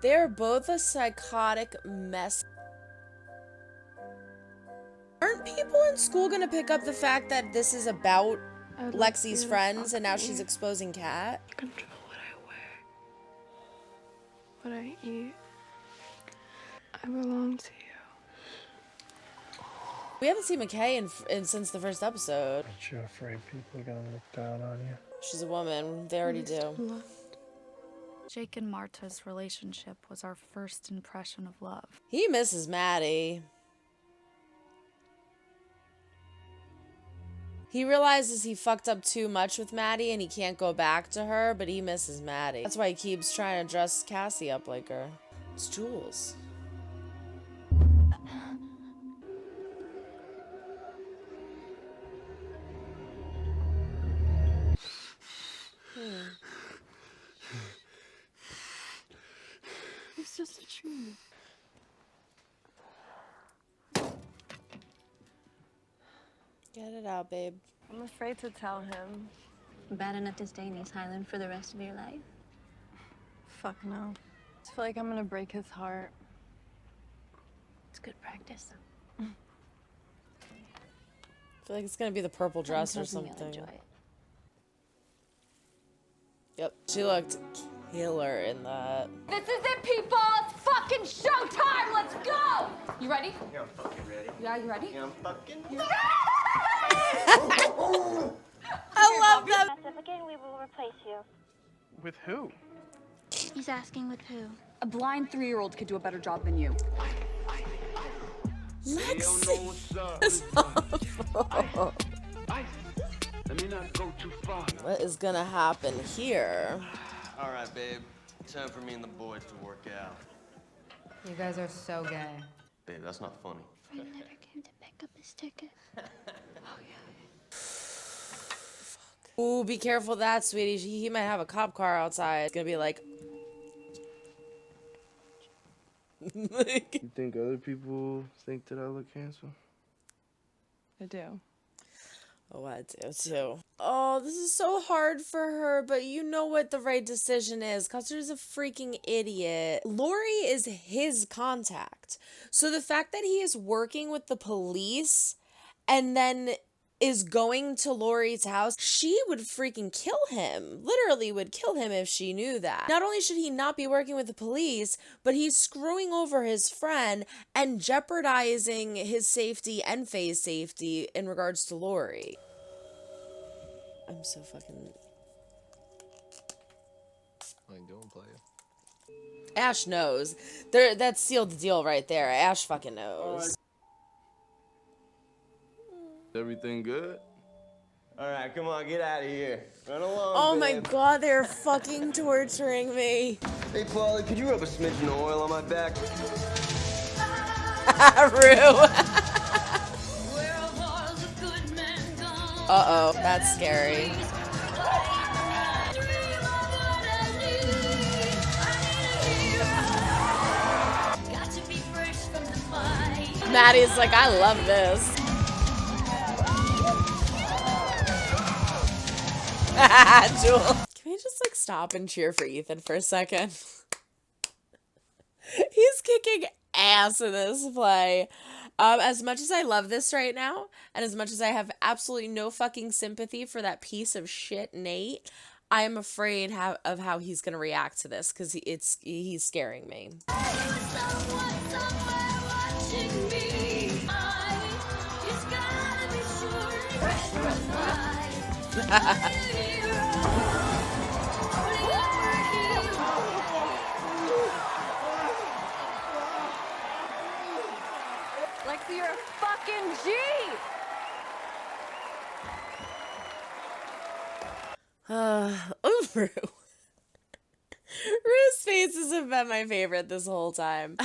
They're both a psychotic mess. Aren't people in school gonna pick up the fact that this is about Lexi's friends and now she's exposing Kat? I control what I wear, what I eat. I belong to you. We haven't seen McKay since the first episode. Aren't you afraid people are gonna look down on you? She's a woman. They already do. Jake and Marta's relationship was our first impression of love. He misses Maddie. He realizes he fucked up too much with Maddie and he can't go back to her, but he misses Maddie. That's why he keeps trying to dress Cassie up like her. It's Jules. It's just a dream. Get it out, babe. I'm afraid to tell him. Bad enough to stay in East Highland for the rest of your life? Fuck no. I feel like I'm gonna break his heart. It's good practice. I feel like it's gonna be the purple dress or something. Enjoy it. Yep, she looked killer in that. This is it, people! It's fucking showtime! Let's go! You ready? Yeah, I'm fucking ready. Yeah, you ready? Yeah, I'm fucking I love that. Again, we will replace you. With who? He's asking with who? A blind 3-year-old could do a better job than you. Lexi is awful. What is gonna happen here? All right, babe. Time for me and the boys to work out. You guys are so gay. Babe, that's not funny. Friend never came to pick up his ticket. Ooh, be careful of that, sweetie. He might have a cop car outside. It's gonna be like... You think other people think that I look handsome? I do. Oh, I do too. Oh, this is so hard for her, but you know what the right decision is. Custer's a freaking idiot. Lori is his contact. So the fact that he is working with the police and then is going to Lori's house, she would freaking kill him. Literally would kill him if she knew that. Not only should he not be working with the police, but he's screwing over his friend and jeopardizing his safety and Faye's safety in regards to Lori. I'm so fucking... How you doing, player? Ash knows. That sealed the deal right there. Ash fucking knows. Everything good? All right, come on, get out of here. Run along, Oh my babe. god, they're fucking torturing me. Hey, Paulie, could you rub a smidgen of oil on my back? Rue. Uh-oh, that's scary. Maddie's like, I love this. Jules. Can we just like stop and cheer for Ethan for a second? He's kicking ass in this play. As much as I love this right now, and as much as I have absolutely no fucking sympathy for that piece of shit Nate, I am afraid of how he's gonna react to this because he's scaring me. Lexi, you're a fucking G! Rue. Rue's faces have been my favorite this whole time.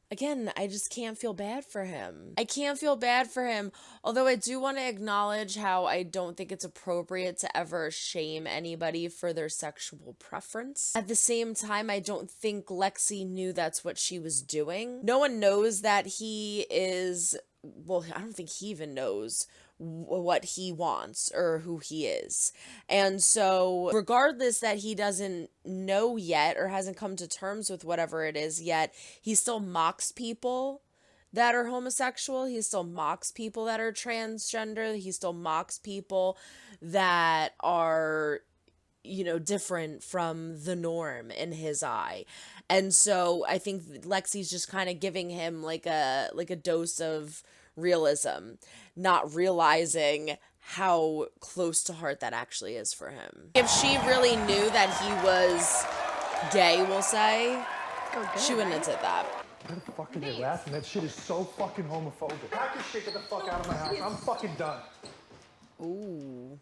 Again, I just can't feel bad for him. I can't feel bad for him, although I do want to acknowledge how I don't think it's appropriate to ever shame anybody for their sexual preference. At the same time, I don't think Lexi knew that's what she was doing. No one knows that he is... Well, I don't think he even knows what he wants or who he is. And so regardless that he doesn't know yet or hasn't come to terms with whatever it is yet, he still mocks people that are homosexual. He still mocks people that are transgender. He still mocks people that are, you know, different from the norm in his eye. And so I think Lexi's just kind of giving him like a dose of realism, not realizing how close to heart that actually is for him. If she really knew that he was gay, we'll say, she wouldn't have did that. Why the fuck are they laughing? That shit is so fucking homophobic. Pack your shit, get the fuck out of my house. I'm fucking done. Ooh.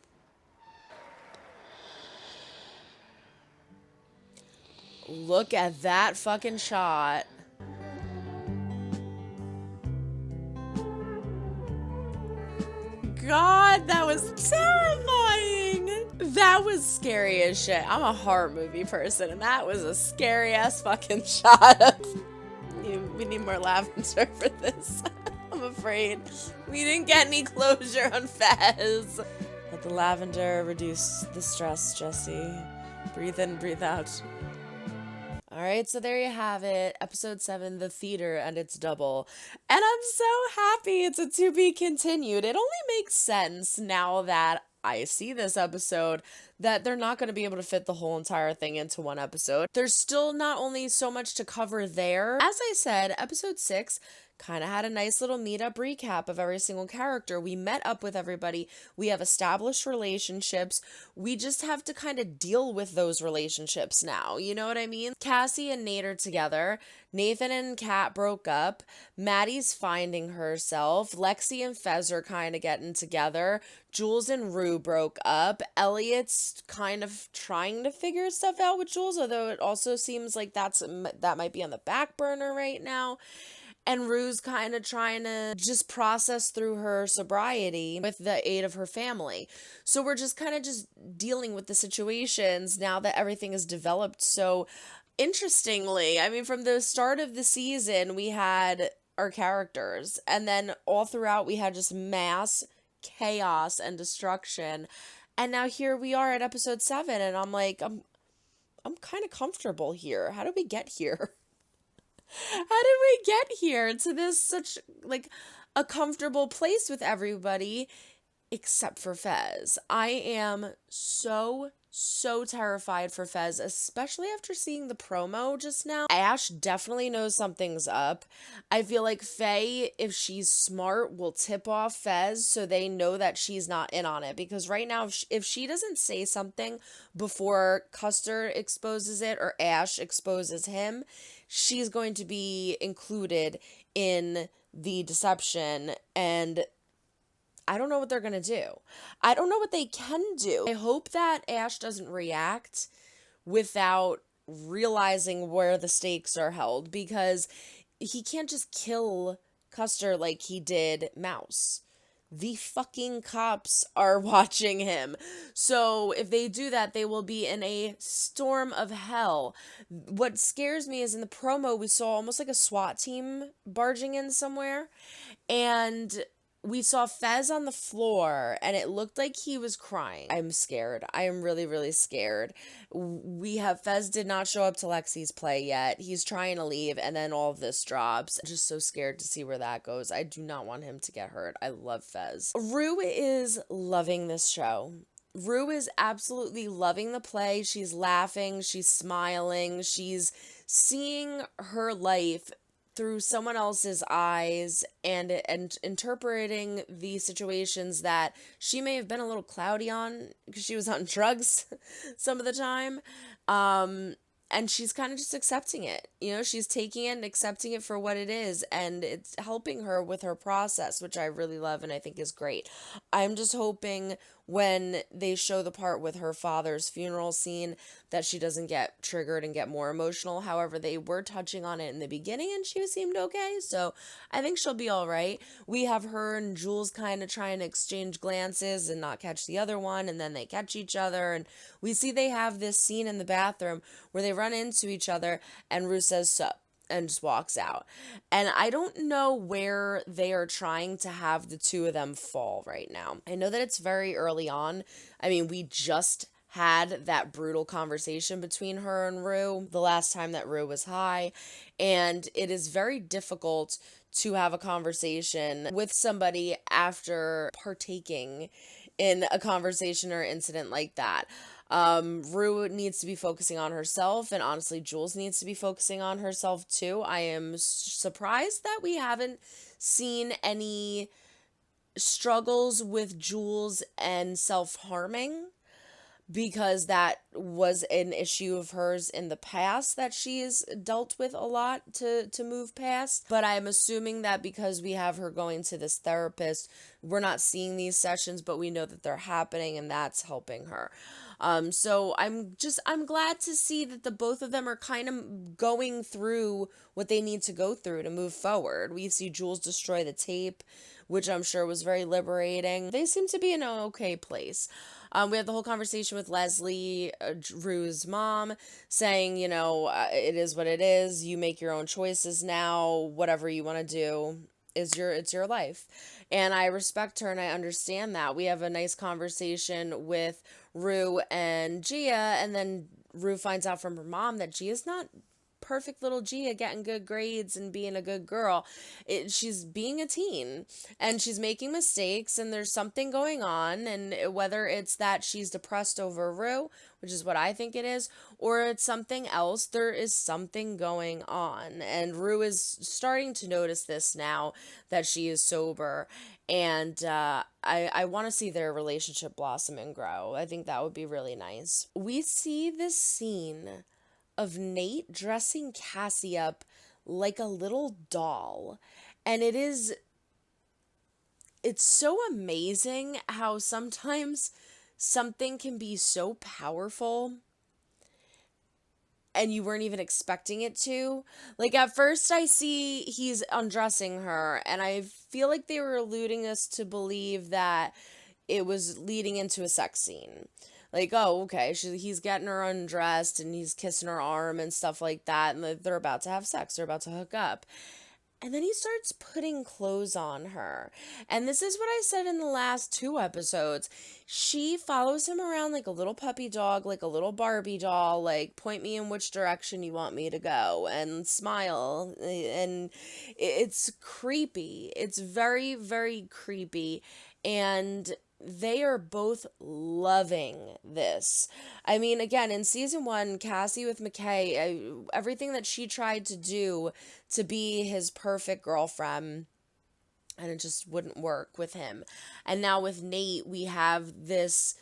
Look at that fucking shot. God, that was terrifying. That was scary as shit. I'm a horror movie person, and that was a scary ass fucking shot. We need more lavender for this. I'm afraid. We didn't get any closure on Fez. Let the lavender reduce the stress, Jesse. Breathe in, breathe out. Alright, so there you have it. Episode 7, The Theater and its double. And I'm so happy it's a to be continued. It only makes sense now that I see this episode that they're not going to be able to fit the whole entire thing into one episode. There's still not only so much to cover there. As I said, episode 6 kind of had a nice little meetup recap of every single character. We met up with everybody. We have established relationships. We just have to kind of deal with those relationships now. You know what I mean? Cassie and Nate are together. Nathan and Kat broke up. Maddie's finding herself. Lexi and Fez are kind of getting together. Jules and Rue broke up. Elliot's kind of trying to figure stuff out with Jules, although it also seems like that might be on the back burner right now. And Rue's kind of trying to just process through her sobriety with the aid of her family. So we're just kind of just dealing with the situations now that everything is developed so interestingly. I mean, from the start of the season, we had our characters, and then all throughout we had just mass chaos and destruction. And now here we are at episode 7, and I'm like, I'm kind of comfortable here. How did we get here? How did we get here to this such like a comfortable place with everybody except for Fez? I am so terrified for Fez, especially after seeing the promo just now. Ash definitely knows something's up. I feel like Faye, if she's smart, will tip off Fez so they know that she's not in on it. Because right now, if she doesn't say something before Custer exposes it or Ash exposes him, she's going to be included in the deception, and I don't know what they're going to do. I don't know what they can do. I hope that Ash doesn't react without realizing where the stakes are held, because he can't just kill Custer like he did Mouse. The fucking cops are watching him. So if they do that, they will be in a storm of hell. What scares me is in the promo, we saw almost like a SWAT team barging in somewhere. And we saw Fez on the floor, and it looked like he was crying. I'm scared. I am really, really scared. Fez did not show up to Lexi's play yet. He's trying to leave, and then all of this drops. I'm just so scared to see where that goes. I do not want him to get hurt. I love Fez. Rue is loving this show. Rue is absolutely loving the play. She's laughing. She's smiling. She's seeing her life through someone else's eyes and interpreting the situations that she may have been a little cloudy on because she was on drugs some of the time. And she's kind of just accepting it. You know, she's taking it and accepting it for what it is, and it's helping her with her process, which I really love and I think is great. I'm just hoping when they show the part with her father's funeral scene that she doesn't get triggered and get more emotional. However, they were touching on it in the beginning and she seemed okay, so I think she'll be all right. We have her and Jules kind of trying to exchange glances and not catch the other one, and then they catch each other, and we see they have this scene in the bathroom where they run into each other and Rue says, "Sup?" and just walks out. And I don't know where they are trying to have the two of them fall right now. I know that it's very early on. I mean, we just had that brutal conversation between her and Rue the last time that Rue was high, and it is very difficult to have a conversation with somebody after partaking in a conversation or incident like that. Rue needs to be focusing on herself, and honestly, Jules needs to be focusing on herself too. I am surprised that we haven't seen any struggles with Jules and self-harming, because that was an issue of hers in the past that she's dealt with a lot to move past. But I'm assuming that because we have her going to this therapist, we're not seeing these sessions, but we know that they're happening, and that's helping her. So I'm glad to see that the both of them are kind of going through what they need to go through to move forward. We see Jules destroy the tape, which I'm sure was very liberating. They seem to be in an okay place. We had the whole conversation with Leslie, Rue's mom, saying, it is what it is. You make your own choices now. Whatever you want to do it's your life. And I respect her and I understand that. We have a nice conversation with Rue and Gia, and then Rue finds out from her mom that Gia's not perfect little Gia getting good grades and being a good girl. She's being a teen and she's making mistakes, and there's something going on, and whether it's that she's depressed over Rue, which is what I think it is, or it's something else, there is something going on. And Rue is starting to notice this now that she is sober, and I want to see their relationship blossom and grow. I think that would be really nice. We see this scene of Nate dressing Cassie up like a little doll. And it's so amazing how sometimes something can be so powerful and you weren't even expecting it to. Like, at first I see he's undressing her, and I feel like they were alluding us to believe that it was leading into a sex scene. Like, oh, okay, he's getting her undressed and he's kissing her arm and stuff like that, and they're about to have sex, they're about to hook up. And then he starts putting clothes on her. And this is what I said in the last 2 episodes. She follows him around like a little puppy dog, like a little Barbie doll, like, point me in which direction you want me to go, and smile. And it's creepy. It's very, very creepy. And they are both loving this. I mean, again, in season 1, Cassie with McKay, everything that she tried to do to be his perfect girlfriend, and it just wouldn't work with him. And now with Nate, we have this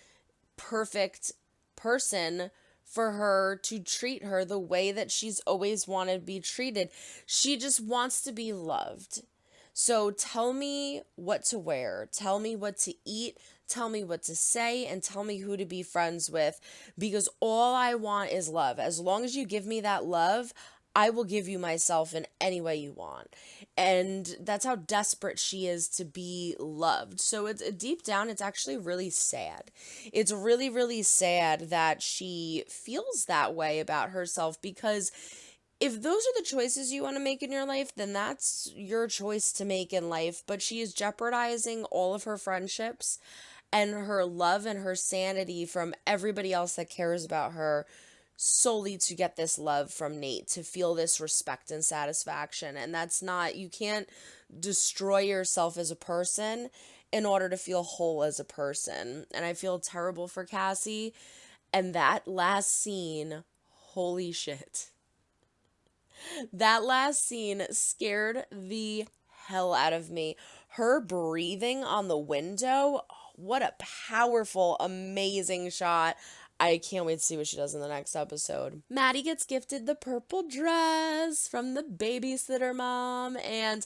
perfect person for her to treat her the way that she's always wanted to be treated. She just wants to be loved. So tell me what to wear, tell me what to eat, tell me what to say, and tell me who to be friends with, because all I want is love. As long as you give me that love, I will give you myself in any way you want. And that's how desperate she is to be loved. So it's deep down, it's actually really sad. It's really, really sad that she feels that way about herself, because if those are the choices you want to make in your life, then that's your choice to make in life. But she is jeopardizing all of her friendships and her love and her sanity from everybody else that cares about her, solely to get this love from Nate, to feel this respect and satisfaction. And that's not, you can't destroy yourself as a person in order to feel whole as a person. And I feel terrible for Cassie. And that last scene, holy shit. That last scene scared the hell out of me. Her breathing on the window, what a powerful, amazing shot. I can't wait to see what she does in the next episode. Maddie gets gifted the purple dress from the babysitter mom, and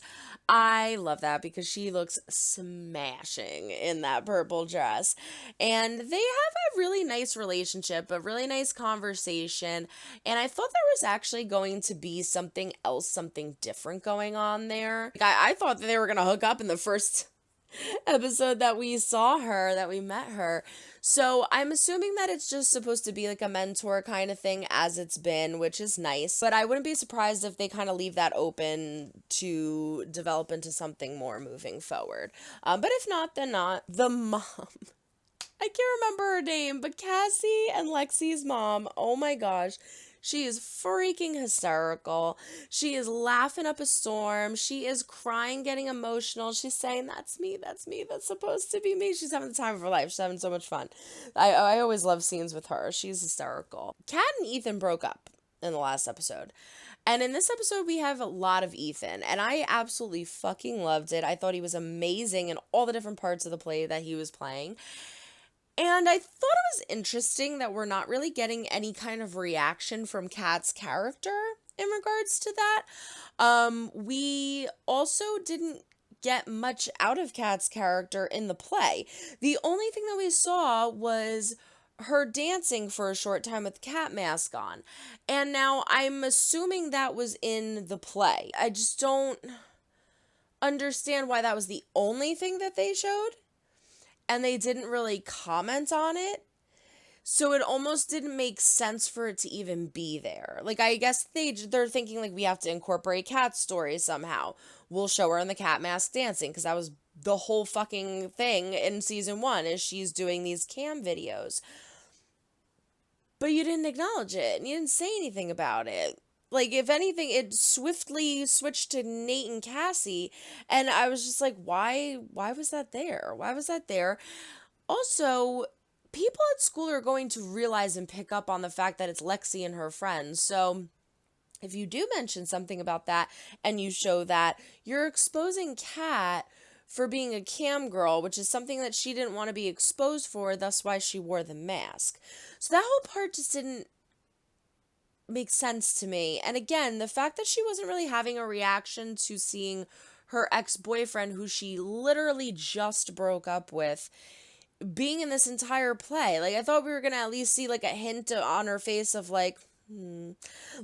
I love that because she looks smashing in that purple dress. And they have a really nice relationship, a really nice conversation, and I thought there was actually going to be something else, something different going on there. I thought that they were going to hook up in the first episode that we saw her, that we met her. So I'm assuming that it's just supposed to be like a mentor kind of thing as it's been, which is nice. But I wouldn't be surprised if they kind of leave that open to develop into something more moving forward. But if not, then not. The mom. I can't remember her name, but Cassie and Lexi's mom, oh my gosh, she is freaking hysterical. She is laughing up a storm. She is crying, getting emotional. She's saying, that's me, that's supposed to be me. She's having the time of her life. She's having so much fun. I always love scenes with her. She's hysterical. Kat and Ethan broke up in the last episode. And in this episode, we have a lot of Ethan, and I absolutely fucking loved it. I thought he was amazing in all the different parts of the play that he was playing. And I thought it was interesting that we're not really getting any kind of reaction from Kat's character in regards to that. We also didn't get much out of Kat's character in the play. The only thing that we saw was her dancing for a short time with the cat mask on. And now I'm assuming that was in the play. I just don't understand why that was the only thing that they showed. And they didn't really comment on it. So it almost didn't make sense for it to even be there. Like, I guess they're thinking, like, we have to incorporate Kat's story somehow. We'll show her in the cat mask dancing, because that was the whole fucking thing in season 1, is she's doing these cam videos. But you didn't acknowledge it, and you didn't say anything about it. Like, if anything, it swiftly switched to Nate and Cassie, and I was just like, why was that there? Why was that there? Also, people at school are going to realize and pick up on the fact that it's Lexi and her friends, so if you do mention something about that, and you show that, you're exposing Kat for being a cam girl, which is something that she didn't want to be exposed for, thus why she wore the mask. So that whole part just didn't makes sense to me. And again, the fact that she wasn't really having a reaction to seeing her ex-boyfriend, who she literally just broke up with, being in this entire play. Like, I thought we were gonna at least see like a hint on her face of like,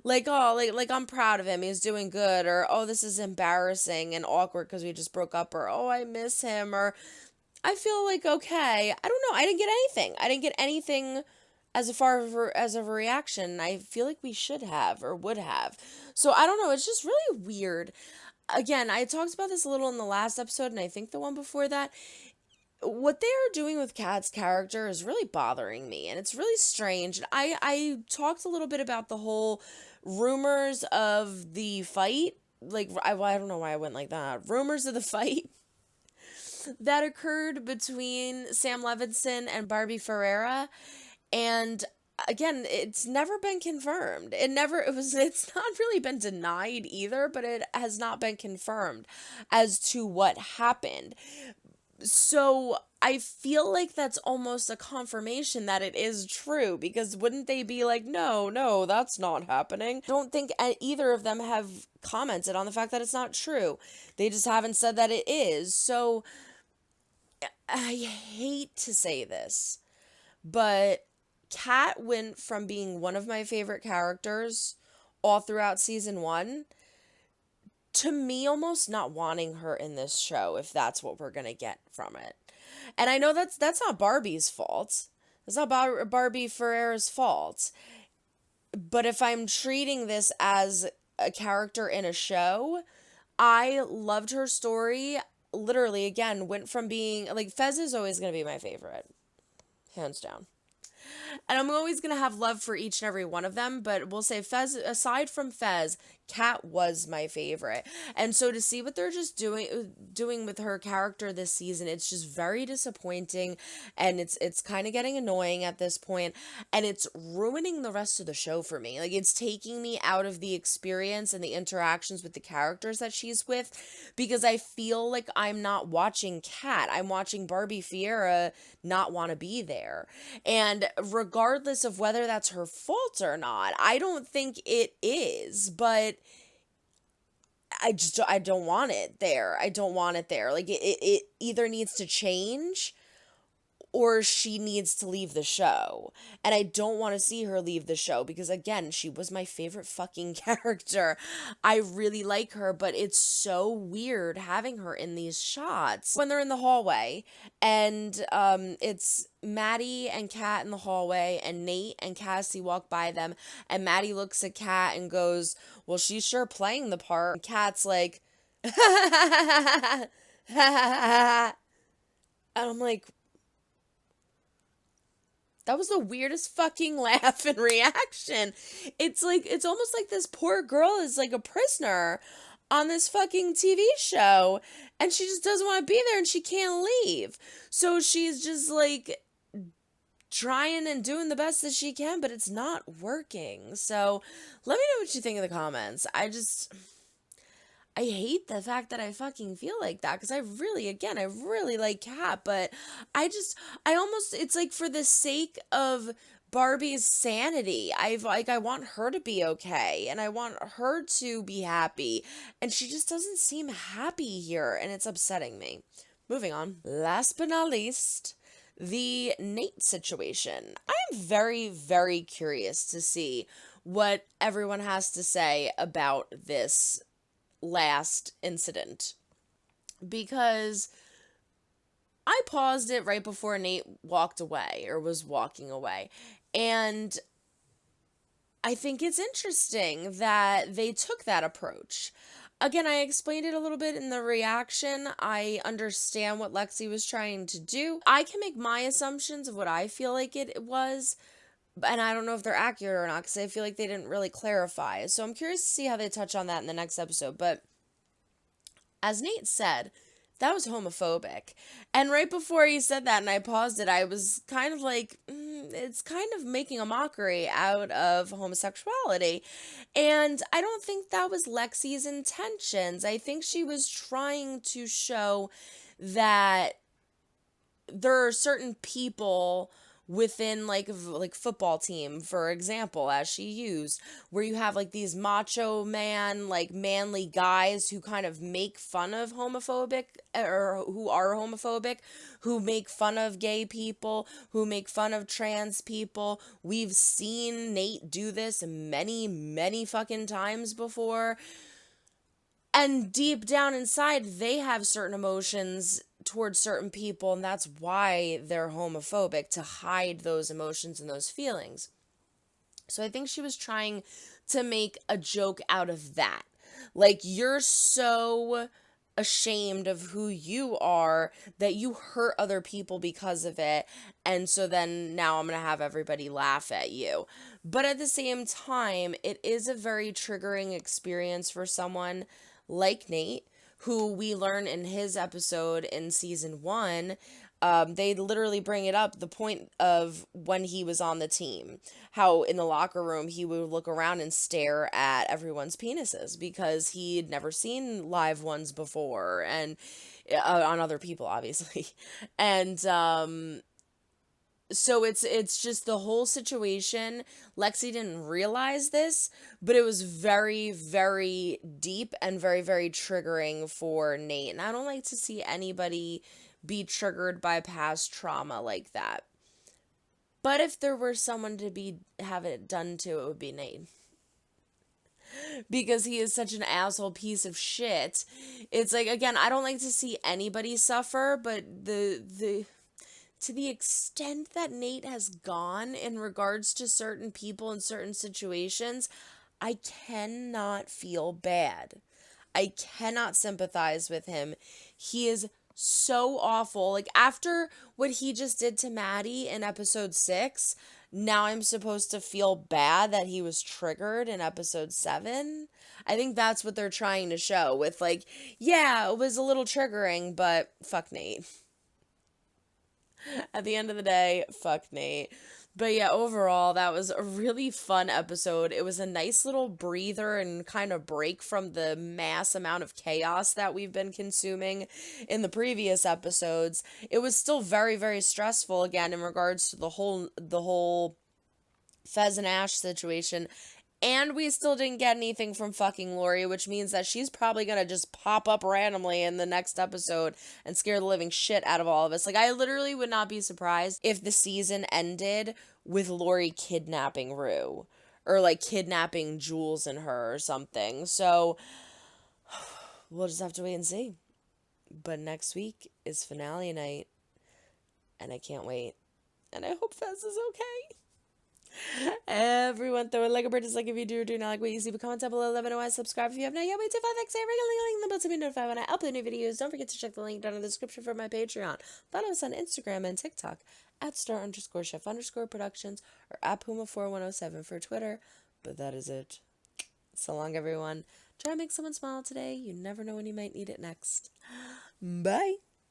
like, oh, like I'm proud of him, he's doing good, or oh, this is embarrassing and awkward because we just broke up, or oh, I miss him, or I feel like okay. I don't know. I didn't get anything as far as a reaction. I feel like we should have or would have. So I don't know. It's just really weird. Again, I talked about this a little in the last episode, and I think the one before that. What they are doing with Kat's character is really bothering me, and it's really strange. I talked a little bit about the whole rumors of the fight. Like, I don't know why I went like that. Rumors of the fight that occurred between Sam Levinson and Barbie Ferreira. And again, it's never been confirmed. It's not really been denied either, but it has not been confirmed as to what happened. So I feel like that's almost a confirmation that it is true, because wouldn't they be like, no, that's not happening? Don't think either of them have commented on the fact that it's not true. They just haven't said that it is. So I hate to say this, but Kat went from being one of my favorite characters all throughout season 1 to me almost not wanting her in this show, if that's what we're gonna get from it. And I know that's not Barbie's fault. It's not Barbie Ferreira's fault. But if I'm treating this as a character in a show, I loved her story. Literally, again, went from being like, Fez is always gonna be my favorite, hands down. And I'm always going to have love for each and every one of them, but we'll say Fez, aside from Fez, Kat was my favorite. And so to see what they're just doing with her character this season, it's just very disappointing, and it's kind of getting annoying at this point, and it's ruining the rest of the show for me. Like, it's taking me out of the experience and the interactions with the characters that she's with, because I feel like I'm not watching Kat. I'm watching Barbie Ferreira not want to be there. And regardless of whether that's her fault or not, I don't think it is, but I don't want it there. I don't want it there. Like, it either needs to change, or she needs to leave the show. And I don't want to see her leave the show because, again, she was my favorite fucking character. I really like her, but it's so weird having her in these shots when they're in the hallway and it's Maddie and Kat in the hallway and Nate and Cassie walk by them and Maddie looks at Kat and goes, well, she's sure playing the part. And Kat's like, and I'm like, that was the weirdest fucking laugh and reaction. It's like, it's almost like this poor girl is like a prisoner on this fucking TV show and she just doesn't want to be there and she can't leave. So she's just like trying and doing the best that she can, but it's not working. So let me know what you think in the comments. I hate the fact that I fucking feel like that because I really like Kat, but I almost, it's like for the sake of Barbie's sanity, I want her to be okay and I want her to be happy and she just doesn't seem happy here and it's upsetting me. Moving on. Last but not least, the Nate situation. I am very, very curious to see what everyone has to say about this last incident because I paused it right before Nate walked away or was walking away, and I think it's interesting that they took that approach. Again, I explained it a little bit in the reaction. I understand what Lexi was trying to do. I can make my assumptions of what I feel like it was, and I don't know if they're accurate or not because I feel like they didn't really clarify. So I'm curious to see how they touch on that in the next episode. But as Nate said, that was homophobic. And right before he said that and I paused it, I was kind of like, it's kind of making a mockery out of homosexuality. And I don't think that was Lexi's intentions. I think she was trying to show that there are certain people within like football team, for example, as she used, where you have like these macho man, like manly guys who kind of make fun of homophobic or who are homophobic, who make fun of gay people, who make fun of trans people. We've seen Nate do this many fucking times before. And deep down inside, they have certain emotions towards certain people, and that's why they're homophobic, to hide those emotions and those feelings. So I think she was trying to make a joke out of that. Like, you're so ashamed of who you are that you hurt other people because of it, and so then now I'm gonna have everybody laugh at you. But at the same time, it is a very triggering experience for someone like Nate, who we learn in his episode in season 1, they literally bring it up, the point of when he was on the team, how in the locker room he would look around and stare at everyone's penises because he'd never seen live ones before, and on other people, obviously. And so it's just the whole situation. Lexi didn't realize this, but it was very, very deep and very, very triggering for Nate. And I don't like to see anybody be triggered by past trauma like that. But if there were someone to have it done to, it would be Nate. Because he is such an asshole piece of shit. It's like, again, I don't like to see anybody suffer, but to the extent that Nate has gone in regards to certain people in certain situations, I cannot feel bad. I cannot sympathize with him. He is so awful. Like, after what he just did to Maddie in episode 6, now I'm supposed to feel bad that he was triggered in episode 7. I think that's what they're trying to show with, like, yeah, it was a little triggering, but fuck Nate. At the end of the day, fuck Nate. But yeah, overall, that was a really fun episode. It was a nice little breather and kind of break from the mass amount of chaos that we've been consuming in the previous episodes. It was still very, very stressful, again, in regards to the whole Fez and Ash situation. And we still didn't get anything from fucking Lori, which means that she's probably gonna just pop up randomly in the next episode and scare the living shit out of all of us. Like, I literally would not be surprised if the season ended with Lori kidnapping Rue. Or, like, kidnapping Jules and her or something. So, we'll just have to wait and see. But next week is finale night. And I can't wait. And I hope Fez is okay. Everyone throw it like a bird, dislike if you do or do not like what you see, but comment down below, let me know why, subscribe if you have not yet, wait till 5 x link the bell to be notified when I upload new videos. Don't forget to check the link down in the description for my Patreon. Follow us on Instagram and TikTok at star_chef_productions or at Puma4107 for Twitter. But that is it. So long, everyone. Try to make someone smile today. You never know when you might need it next. Bye.